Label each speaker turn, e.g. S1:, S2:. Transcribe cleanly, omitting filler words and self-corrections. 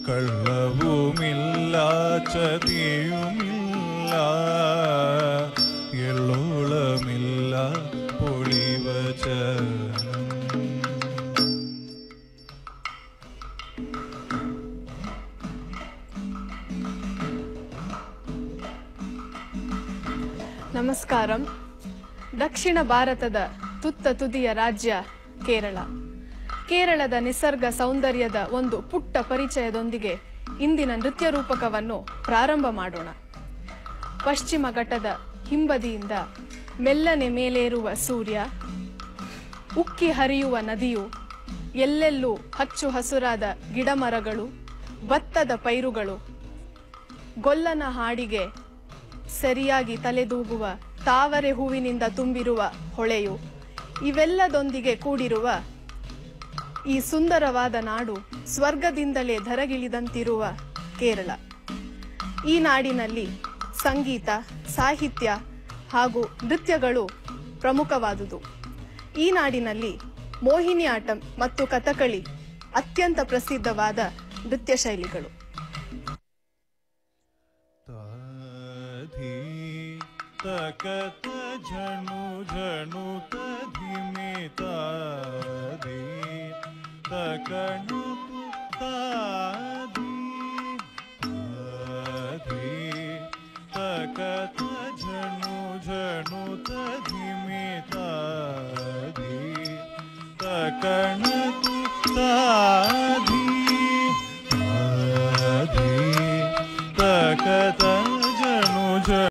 S1: കള്ളവുമില്ല ചതിയുമില്ല എള്ളോളമില്ല പൊളിവചനം.
S2: ನಮಸ್ಕಾರಂ. ದಕ್ಷಿಣ ಭಾರತದ ತುತ್ತ ತುದಿಯ ರಾಜ್ಯ ಕೇರಳ. ಕೇರಳದ ನಿಸರ್ಗ ಸೌಂದರ್ಯದ ಒಂದು ಪುಟ್ಟ ಪರಿಚಯದೊಂದಿಗೆ ಇಂದಿನ ನೃತ್ಯ ರೂಪಕವನ್ನು ಪ್ರಾರಂಭ ಮಾಡೋಣ. ಪಶ್ಚಿಮ ಘಟ್ಟದ ಹಿಂಬದಿಯಿಂದ ಮೆಲ್ಲನೆ ಮೇಲೇರುವ ಸೂರ್ಯ, ಉಕ್ಕಿ ಹರಿಯುವ ನದಿಯು, ಎಲ್ಲೆಲ್ಲೂ ಹಚ್ಚು ಹಸುರಾದ ಗಿಡಮರಗಳು, ಭತ್ತದ ಪೈರುಗಳು, ಗೊಲ್ಲನ ಹಾಡಿಗೆ ಸರಿಯಾಗಿ ತಲೆದೂಗುವ ತಾವರೆ ಹೂವಿನಿಂದ ತುಂಬಿರುವ ಹೊಳೆಯು, ಇವೆಲ್ಲದೊಂದಿಗೆ ಕೂಡಿರುವ ಈ ಸುಂದರವಾದ ನಾಡು ಸ್ವರ್ಗದಿಂದಲೇ ಧರೆಗಿಳಿದಂತಿರುವ ಕೇರಳ. ಈ ನಾಡಿನಲ್ಲಿ ಸಂಗೀತ, ಸಾಹಿತ್ಯ ಹಾಗೂ ನೃತ್ಯಗಳು ಪ್ರಮುಖವಾದುದು. ಈ ನಾಡಿನಲ್ಲಿ ಮೋಹಿನಿ ಆಟಂ ಮತ್ತು ಕಥಕಳಿ ಅತ್ಯಂತ ಪ್ರಸಿದ್ಧವಾದ ನೃತ್ಯ ಶೈಲಿಗಳು.
S1: ತಕತ ಝಣು ಝಣು ತಧಿಮೆ ತಾದಿ ತಕಣು ತಾದಿ ತಾದಿ ತಕತ ಝಣು ಝಣು ತಧಿಮೆ ತಾದಿ ತಕಣು ತಾದಿ